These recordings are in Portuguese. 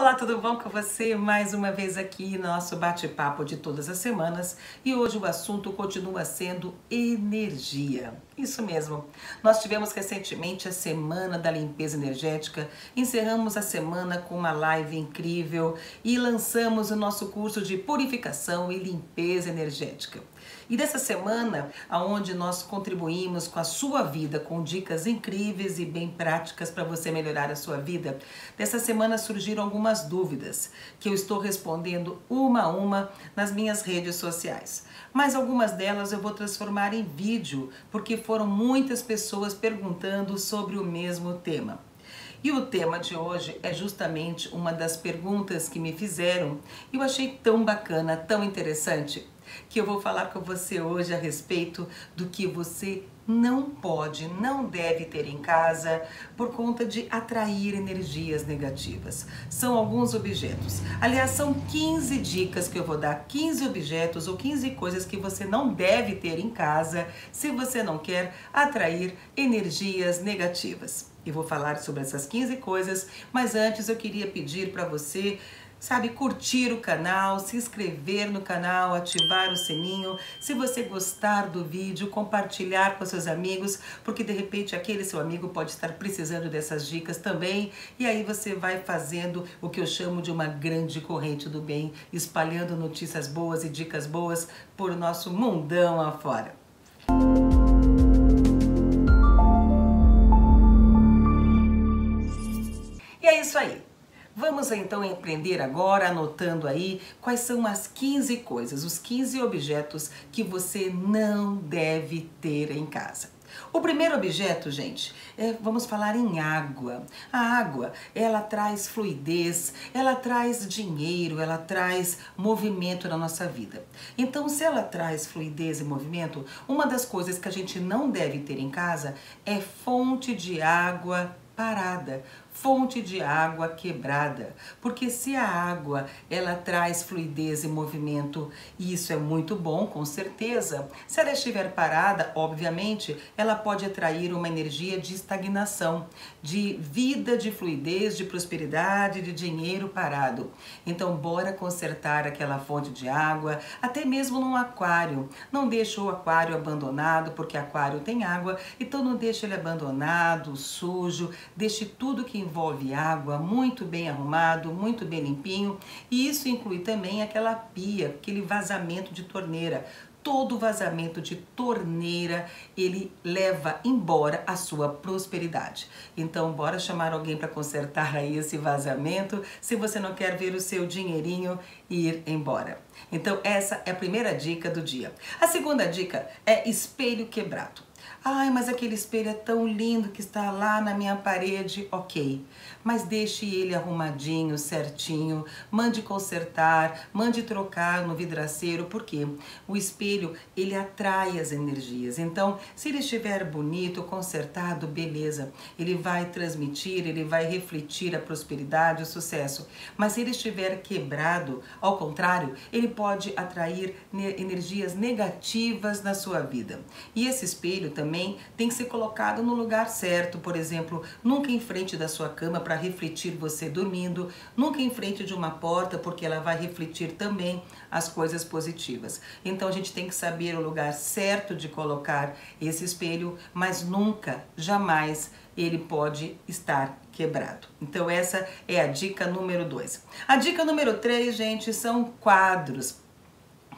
Olá, tudo bom com você? Mais uma vez aqui no nosso bate-papo de todas as semanas e hoje o assunto continua sendo energia. Isso mesmo, nós tivemos recentemente a Semana da Limpeza Energética, encerramos a semana com uma live incrível e lançamos o nosso curso de Purificação e Limpeza Energética. E dessa semana, onde nós contribuímos com a sua vida, com dicas incríveis e bem práticas para você melhorar a sua vida, dessa semana surgiram algumas dúvidas que eu estou respondendo uma a uma nas minhas redes sociais. Mas algumas delas eu vou transformar em vídeo, porque foram muitas pessoas perguntando sobre o mesmo tema. E o tema de hoje é justamente uma das perguntas que me fizeram e eu achei tão bacana, tão interessante, que eu vou falar com você hoje a respeito do que você não pode, não deve ter em casa por conta de atrair energias negativas. São alguns objetos. Aliás, são 15 dicas que eu vou dar, 15 objetos ou 15 coisas que você não deve ter em casa se você não quer atrair energias negativas. Eu vou falar sobre essas 15 coisas, mas antes eu queria pedir para você, curtir o canal, se inscrever no canal, ativar o sininho. Se você gostar do vídeo, compartilhar com seus amigos, porque de repente aquele seu amigo pode estar precisando dessas dicas também. E aí você vai fazendo o que eu chamo de uma grande corrente do bem, espalhando notícias boas e dicas boas por nosso mundão afora. E é isso aí. Vamos então empreender agora, anotando aí quais são as 15 coisas, os 15 objetos que você não deve ter em casa. O primeiro objeto, gente, vamos falar em água. A água, ela traz fluidez, ela traz dinheiro, ela traz movimento na nossa vida. Então, se ela traz fluidez e movimento, uma das coisas que a gente não deve ter em casa é fonte de água parada, fonte de água quebrada, porque se a água ela traz fluidez e movimento, e isso é muito bom, com certeza. Se ela estiver parada, obviamente, ela pode atrair uma energia de estagnação, de vida, de fluidez, de prosperidade, de dinheiro parado. Então, bora consertar aquela fonte de água, até mesmo num aquário. Não deixa o aquário abandonado, porque aquário tem água, então não deixa ele abandonado, sujo. Deixe tudo que envolve água muito bem arrumado, muito bem limpinho, e isso inclui também aquela pia, aquele vazamento de torneira. Todo vazamento de torneira, ele leva embora a sua prosperidade. Então, bora chamar alguém para consertar aí esse vazamento, se você não quer ver o seu dinheirinho ir embora. Então, essa é a primeira dica do dia. A segunda dica é espelho quebrado. Ai, mas aquele espelho é tão lindo que está lá na minha parede. Ok, mas deixe ele arrumadinho, certinho, mande consertar, mande trocar no vidraceiro, porque o espelho, ele atrai as energias. Então, se ele estiver bonito, consertado, beleza, ele vai transmitir, ele vai refletir a prosperidade, o sucesso. Mas se ele estiver quebrado, ao contrário, ele pode atrair energias negativas na sua vida. E esse espelho também tem que ser colocado no lugar certo, por exemplo, nunca em frente da sua cama para refletir você dormindo, nunca em frente de uma porta porque ela vai refletir também as coisas positivas. Então a gente tem que saber o lugar certo de colocar esse espelho, mas nunca, jamais ele pode estar quebrado. Então essa é a dica número 2. A dica número 3, gente, são quadros.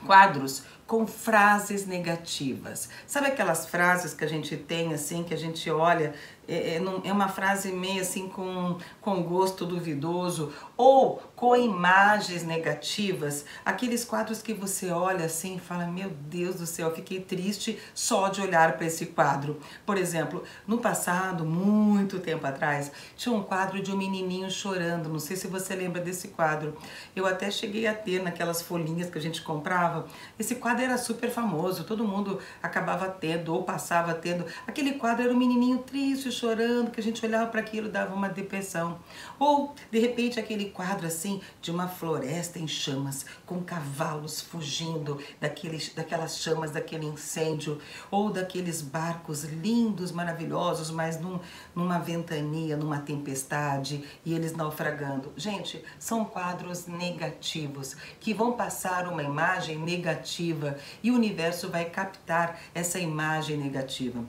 Quadros com frases negativas. Sabe aquelas frases que a gente tem assim, que a gente olha, é uma frase meio assim com gosto duvidoso, ou com imagens negativas, aqueles quadros que você olha assim e fala, meu Deus do céu, fiquei triste só de olhar para esse quadro. Por exemplo, no passado, muito tempo atrás, tinha um quadro de um menininho chorando, não sei se você lembra desse quadro. Eu até cheguei a ter naquelas folhinhas que a gente comprava, esse quadro fada era super famoso, todo mundo acabava tendo ou passava tendo. Aquele quadro era um menininho triste, chorando, que a gente olhava para aquilo e dava uma depressão. Ou, de repente, aquele quadro assim de uma floresta em chamas, com cavalos fugindo daquelas chamas, daquele incêndio, ou daqueles barcos lindos, maravilhosos, mas numa ventania, numa tempestade, e eles naufragando. Gente, são quadros negativos, que vão passar uma imagem negativa, e o universo vai captar essa imagem negativa.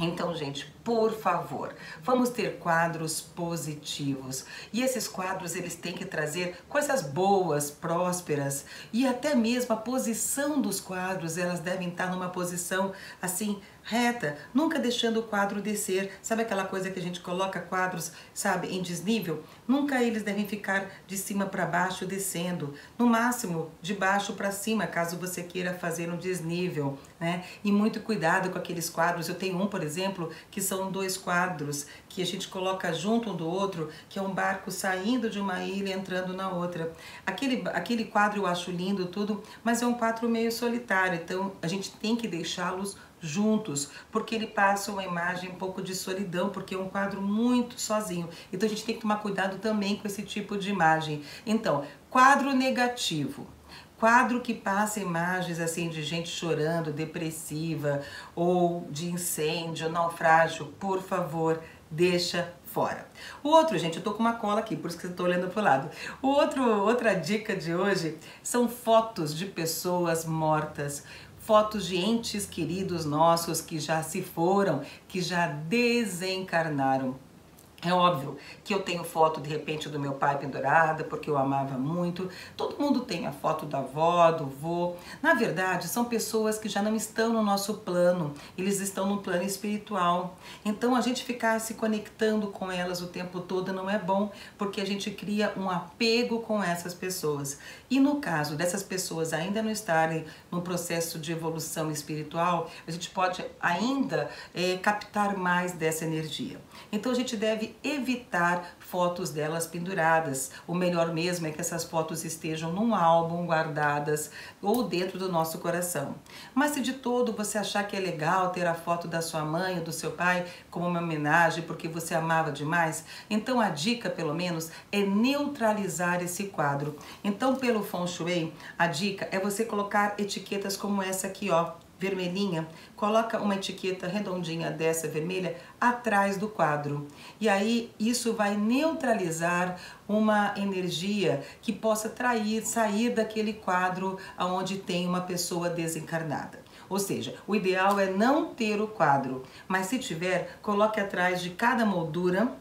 Então, gente, por favor, vamos ter quadros positivos. E esses quadros, eles têm que trazer coisas boas, prósperas. E até mesmo a posição dos quadros, elas devem estar numa posição assim, reta, nunca deixando o quadro descer. Sabe aquela coisa que a gente coloca quadros, sabe, em desnível? Nunca eles devem ficar de cima para baixo descendo. No máximo, de baixo para cima, caso você queira fazer um desnível, né? E muito cuidado com aqueles quadros. Eu tenho um, por exemplo, que são 2 quadros que a gente coloca junto um do outro, que é um barco saindo de uma ilha e entrando na outra. Aquele quadro eu acho lindo tudo, mas é um quadro meio solitário, então a gente tem que deixá-los juntos, porque ele passa uma imagem um pouco de solidão, porque é um quadro muito sozinho. Então a gente tem que tomar cuidado também com esse tipo de imagem. Então, quadro negativo. Quadro que passa imagens assim de gente chorando, depressiva, ou de incêndio, naufrágio, por favor, deixa fora. O outro, gente, eu tô com uma cola aqui, por isso que eu tô olhando pro lado. Outra dica de hoje são fotos de pessoas mortas. Fotos de entes queridos nossos que já se foram, que já desencarnaram. É óbvio que eu tenho foto, de repente, do meu pai pendurada, porque eu amava muito. Todo mundo tem a foto da avó, do vô. Na verdade, são pessoas que já não estão no nosso plano, eles estão no plano espiritual. Então, a gente ficar se conectando com elas o tempo todo não é bom, porque a gente cria um apego com essas pessoas. E no caso dessas pessoas ainda não estarem no processo de evolução espiritual, a gente pode ainda captar mais dessa energia. Então, a gente deve evitar fotos delas penduradas. O melhor mesmo é que essas fotos estejam num álbum guardadas ou dentro do nosso coração. Mas se de todo você achar que é legal ter a foto da sua mãe ou do seu pai como uma homenagem porque você amava demais, então a dica pelo menos é neutralizar esse quadro. Então pelo Feng Shui, a dica é você colocar etiquetas como essa aqui, ó, vermelhinha, coloca uma etiqueta redondinha dessa vermelha atrás do quadro. E aí isso vai neutralizar uma energia que possa sair daquele quadro onde tem uma pessoa desencarnada. Ou seja, o ideal é não ter o quadro, mas se tiver, coloque atrás de cada moldura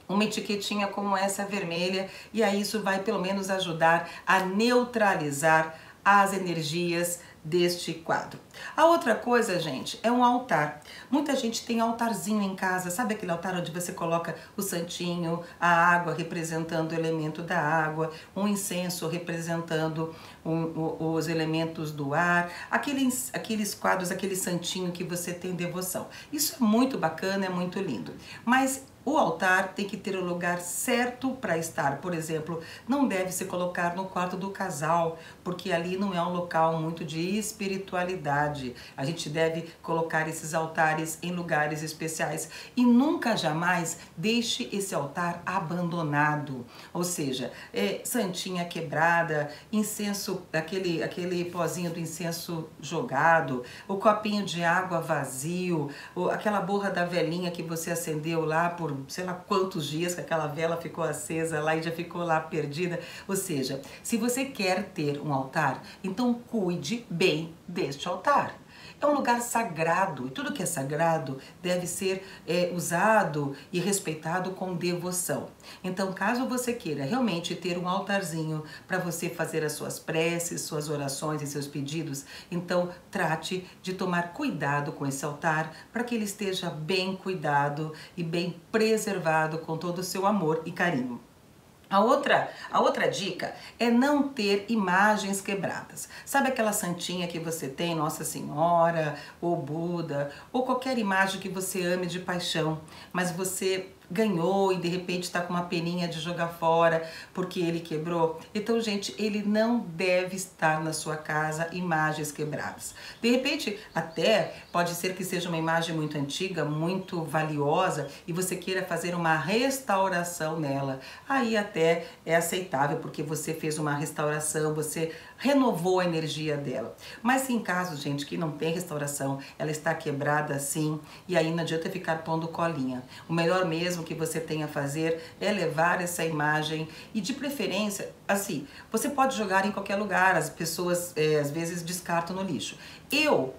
uma etiquetinha como essa vermelha, e aí isso vai pelo menos ajudar a neutralizar as energias deste quadro. A outra coisa, gente, é um altar. Muita gente tem altarzinho em casa, sabe aquele altar onde você coloca o santinho, a água representando o elemento da água, um incenso representando os elementos do ar, aqueles quadros, aquele santinho que você tem devoção. Isso é muito bacana, é muito lindo. Mas o altar tem que ter o lugar certo para estar. Por exemplo, não deve se colocar no quarto do casal, porque ali não é um local muito de espiritualidade. A gente deve colocar esses altares em lugares especiais e nunca jamais deixe esse altar abandonado. Ou seja, santinha quebrada, incenso, aquele pozinho do incenso jogado, o copinho de água vazio, aquela borra da velinha que você acendeu lá por sei lá quantos dias que aquela vela ficou acesa lá e já ficou lá perdida. Ou seja, se você quer ter um altar, então cuide bem deste altar. É um lugar sagrado e tudo que é sagrado deve ser usado e respeitado com devoção. Então, caso você queira realmente ter um altarzinho para você fazer as suas preces, suas orações e seus pedidos, então trate de tomar cuidado com esse altar para que ele esteja bem cuidado e bem preservado com todo o seu amor e carinho. A outra dica é não ter imagens quebradas. Sabe aquela santinha que você tem, Nossa Senhora, ou Buda, ou qualquer imagem que você ame de paixão, mas você ganhou e de repente está com uma peninha de jogar fora porque ele quebrou. Então, gente, ele não deve estar na sua casa imagens quebradas. De repente, até pode ser que seja uma imagem muito antiga, muito valiosa e você queira fazer uma restauração nela. Aí até é aceitável porque você fez uma restauração, você renovou a energia dela. Mas em casos, gente, que não tem restauração, ela está quebrada assim, e aí não adianta ficar pondo colinha. O melhor mesmo que você tem a fazer é levar essa imagem e de preferência, assim, você pode jogar em qualquer lugar, as pessoas às vezes descartam no lixo. Eu,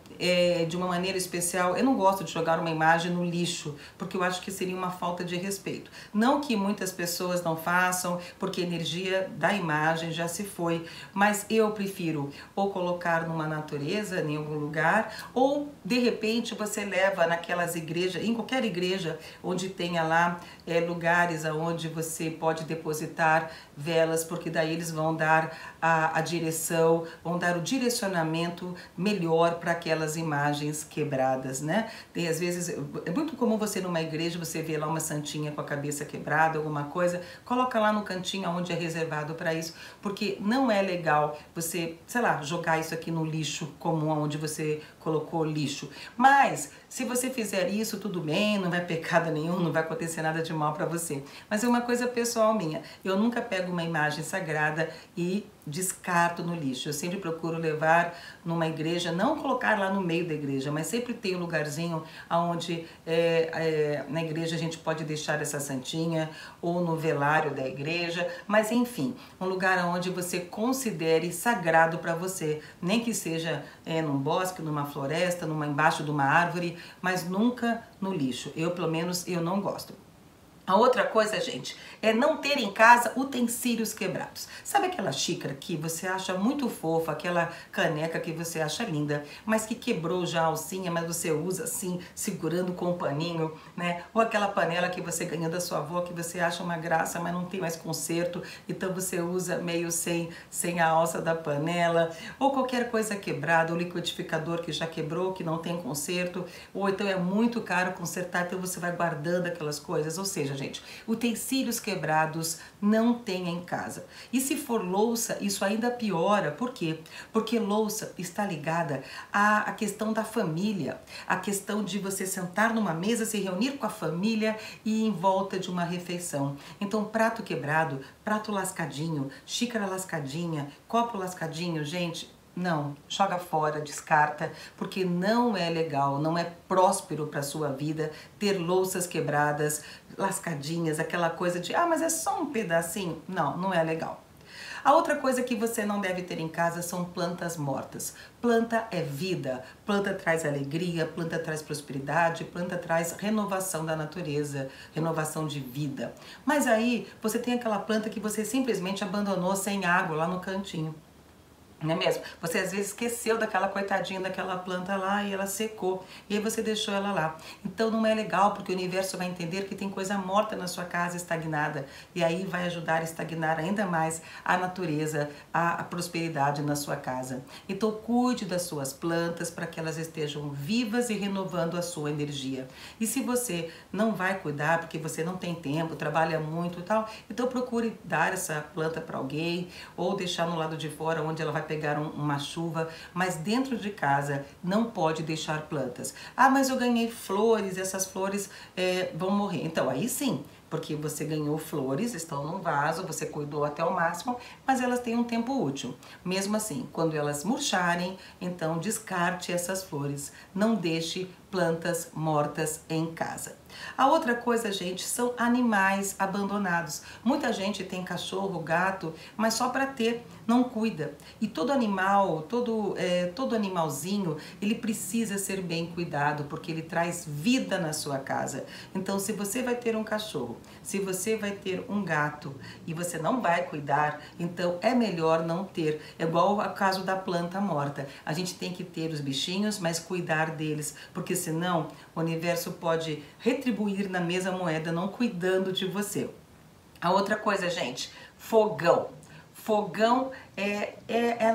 de uma maneira especial, eu não gosto de jogar uma imagem no lixo, porque eu acho que seria uma falta de respeito. Não que muitas pessoas não façam, porque a energia da imagem já se foi, mas eu prefiro ou colocar numa natureza, em algum lugar, ou de repente você leva naquelas igrejas, em qualquer igreja onde tenha lá lugares onde você pode depositar velas, porque daí eles vão dar a direção, vão dar o direcionamento melhor para aquelas imagens quebradas, né? Tem às vezes, é muito comum você numa igreja, você vê lá uma santinha com a cabeça quebrada, alguma coisa, coloca lá no cantinho onde é reservado para isso, porque não é legal você, sei lá, jogar isso aqui no lixo comum, onde você colocou lixo. Mas se você fizer isso, tudo bem, não vai pecado nenhum, não vai acontecer nada de mal para você. Mas é uma coisa pessoal minha. Eu nunca pego uma imagem sagrada e descarto no lixo. Eu sempre procuro levar numa igreja, não colocar lá no meio da igreja, mas sempre tem um lugarzinho onde na igreja a gente pode deixar essa santinha, ou no velário da igreja, mas enfim, um lugar onde você considere sagrado para você, nem que seja num bosque, numa floresta, embaixo de uma árvore, mas nunca no lixo. Eu, pelo menos, eu não gosto. A outra coisa, gente, é não ter em casa utensílios quebrados. Sabe aquela xícara que você acha muito fofa, aquela caneca que você acha linda, mas que quebrou já a alcinha, mas você usa assim, segurando com um paninho, né? Ou aquela panela que você ganhou da sua avó, que você acha uma graça, mas não tem mais conserto, então você usa meio sem a alça da panela, ou qualquer coisa quebrada, o liquidificador que já quebrou, que não tem conserto, ou então é muito caro consertar, então você vai guardando aquelas coisas, ou seja, gente, utensílios quebrados não tenha em casa. E se for louça, isso ainda piora. Por quê? Porque louça está ligada à questão da família, a questão de você sentar numa mesa, se reunir com a família e ir em volta de uma refeição. Então, prato quebrado, prato lascadinho, xícara lascadinha, copo lascadinho, gente, não, joga fora, descarta, porque não é legal, não é próspero para a sua vida ter louças quebradas, lascadinhas, aquela coisa de, mas é só um pedacinho. Não, não é legal. A outra coisa que você não deve ter em casa são plantas mortas. Planta é vida, planta traz alegria, planta traz prosperidade, planta traz renovação da natureza, renovação de vida. Mas aí você tem aquela planta que você simplesmente abandonou sem água lá no cantinho. Não é mesmo? Você às vezes esqueceu daquela coitadinha daquela planta lá e ela secou. E aí você deixou ela lá. Então não é legal, porque o universo vai entender que tem coisa morta na sua casa, estagnada. E aí vai ajudar a estagnar ainda mais a natureza, a prosperidade na sua casa. Então cuide das suas plantas para que elas estejam vivas e renovando a sua energia. E se você não vai cuidar, porque você não tem tempo, trabalha muito e tal, então procure dar essa planta para alguém ou deixar no lado de fora onde ela vai pegar uma chuva, mas dentro de casa não pode deixar plantas. Mas eu ganhei flores, essas flores vão morrer. Então aí sim, porque você ganhou flores, estão num vaso, você cuidou até o máximo, mas elas têm um tempo útil. Mesmo assim, quando elas murcharem, então descarte essas flores. Não deixe plantas mortas em casa. A outra coisa, gente, são animais abandonados. Muita gente tem cachorro, gato, mas só para ter, não cuida. E todo animal, todo animalzinho, ele precisa ser bem cuidado, porque ele traz vida na sua casa. Então, se você vai ter um cachorro, se você vai ter um gato e você não vai cuidar, então é melhor não ter. É igual o caso da planta morta. A gente tem que ter os bichinhos, mas cuidar deles, porque senão o universo pode retribuir na mesma moeda, não cuidando de você. A outra coisa, gente, fogão. Fogão é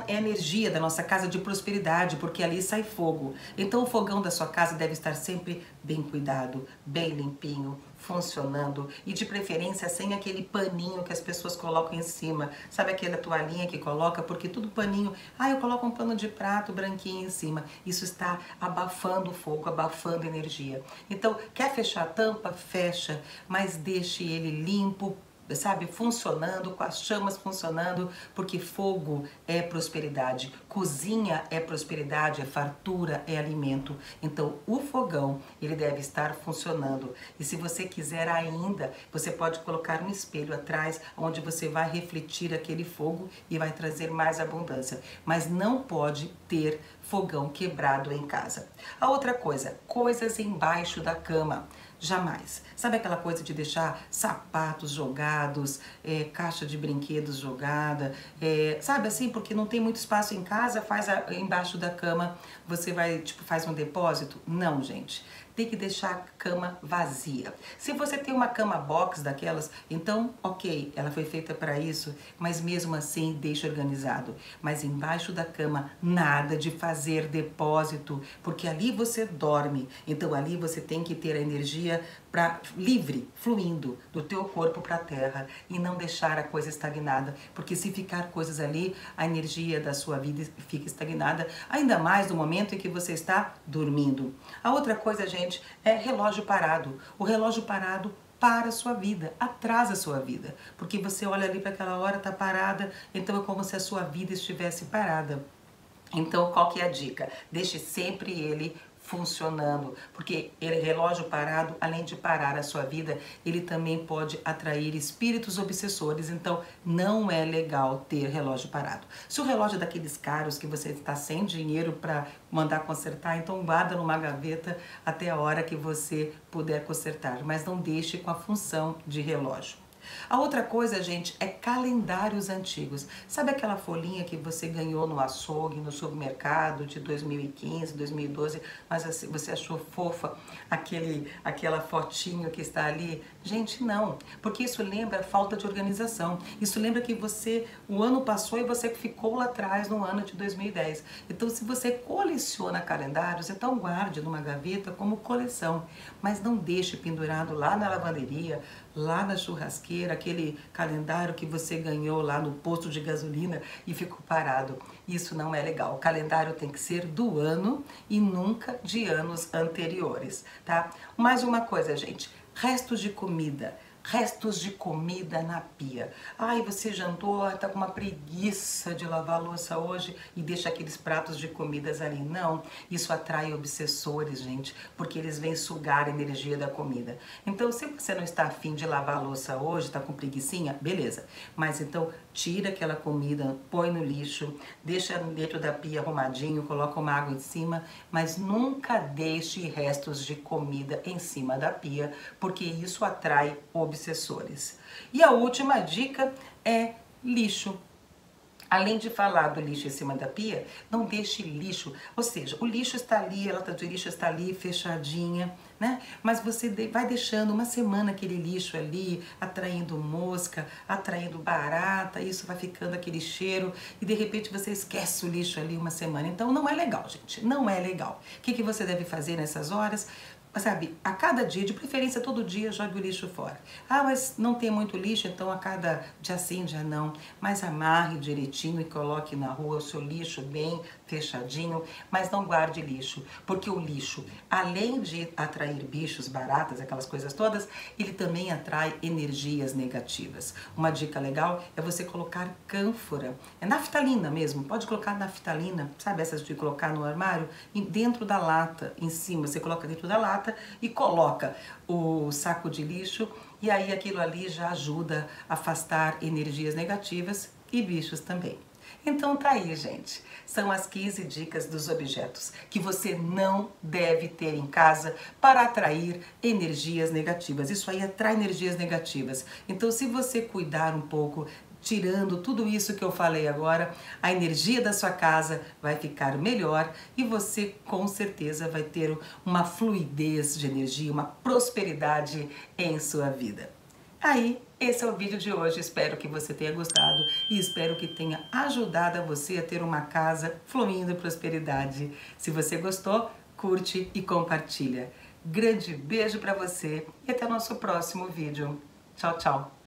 a energia da nossa casa de prosperidade, porque ali sai fogo. Então o fogão da sua casa deve estar sempre bem cuidado, bem limpinho, funcionando e de preferência sem aquele paninho que as pessoas colocam em cima. Sabe aquela toalhinha que coloca? Porque tudo paninho, eu coloco um pano de prato branquinho em cima. Isso está abafando o fogo, abafando a energia. Então, quer fechar a tampa? Fecha, mas deixe ele limpo, sabe, funcionando, com as chamas funcionando, porque fogo é prosperidade, cozinha é prosperidade, é fartura, é alimento. Então o fogão, ele deve estar funcionando. E se você quiser ainda, você pode colocar um espelho atrás, onde você vai refletir aquele fogo e vai trazer mais abundância. Mas não pode ter fogão quebrado em casa. A outra coisa, coisas embaixo da cama. Jamais. Sabe aquela coisa de deixar sapatos jogados, caixa de brinquedos jogada, sabe assim, porque não tem muito espaço em casa, embaixo da cama, você vai, faz um depósito? Não, gente. Tem que deixar a cama vazia. Se você tem uma cama box daquelas, então, ok, ela foi feita para isso, mas mesmo assim, deixa organizado. Mas embaixo da cama, nada de fazer depósito, porque ali você dorme. Então, ali você tem que ter a energia livre, fluindo do teu corpo para a terra e não deixar a coisa estagnada, porque se ficar coisas ali, a energia da sua vida fica estagnada, ainda mais no momento em que você está dormindo. A outra coisa, gente, é relógio parado. O relógio parado para a sua vida, atrasa a sua vida, porque você olha ali para aquela hora, tá parada, então é como se a sua vida estivesse parada. Então, qual que é a dica? Deixe sempre ele funcionando, porque ele, relógio parado, além de parar a sua vida, ele também pode atrair espíritos obsessores, então não é legal ter relógio parado. Se o relógio é daqueles caros que você está sem dinheiro para mandar consertar, então guarda numa gaveta até a hora que você puder consertar, mas não deixe com a função de relógio. A outra coisa, gente, é calendários antigos. Sabe aquela folhinha que você ganhou no açougue, no supermercado de 2015, 2012, mas você achou fofa aquela fotinho que está ali? Gente, não, porque isso lembra falta de organização. Isso lembra que o ano passou e você ficou lá atrás no ano de 2010. Então, se você coleciona calendários, então guarde numa gaveta como coleção, mas não deixe pendurado lá na lavanderia, lá na churrasqueira, aquele calendário que você ganhou lá no posto de gasolina e ficou parado. Isso não é legal. O calendário tem que ser do ano e nunca de anos anteriores, tá? Mais uma coisa, gente, restos de comida. Restos de comida na pia. Ai, você jantou, tá com uma preguiça de lavar a louça hoje e deixa aqueles pratos de comidas ali. Não, isso atrai obsessores, gente, porque eles vêm sugar a energia da comida. Então, se você não está afim de lavar a louça hoje, tá com preguicinha, beleza. Mas então, tira aquela comida, põe no lixo, deixa dentro da pia arrumadinho, coloca uma água em cima, mas nunca deixe restos de comida em cima da pia, porque isso atrai obsessores. E a última dica é lixo. Além de falar do lixo em cima da pia, não deixe lixo, ou seja, o lixo está ali, a lata de lixo está ali fechadinha, né? Mas você vai deixando uma semana aquele lixo ali, atraindo mosca, atraindo barata, isso vai ficando aquele cheiro e de repente você esquece o lixo ali uma semana. Então não é legal, gente, não é legal. O que você deve fazer nessas horas? Sabe, a cada dia, de preferência todo dia, jogue o lixo fora. Ah, mas não tem muito lixo, então a cada dia sim, dia não. Mas amarre direitinho e coloque na rua o seu lixo bem fechadinho, mas não guarde lixo, porque o lixo, além de atrair bichos, baratas, aquelas coisas todas, ele também atrai energias negativas. Uma dica legal é você colocar cânfora, é naftalina mesmo, pode colocar naftalina, sabe essas de colocar no armário? Dentro da lata, em cima, você coloca dentro da lata e coloca o saco de lixo e aí aquilo ali já ajuda a afastar energias negativas e bichos também. Então tá aí, gente. São as 15 dicas dos objetos que você não deve ter em casa para atrair energias negativas. Isso aí atrai energias negativas. Então, se você cuidar um pouco, tirando tudo isso que eu falei agora, a energia da sua casa vai ficar melhor e você com certeza vai ter uma fluidez de energia, uma prosperidade em sua vida. Aí, esse é o vídeo de hoje, espero que você tenha gostado e espero que tenha ajudado a você a ter uma casa fluindo em prosperidade. Se você gostou, curte e compartilha. Grande beijo para você e até o nosso próximo vídeo. Tchau, tchau!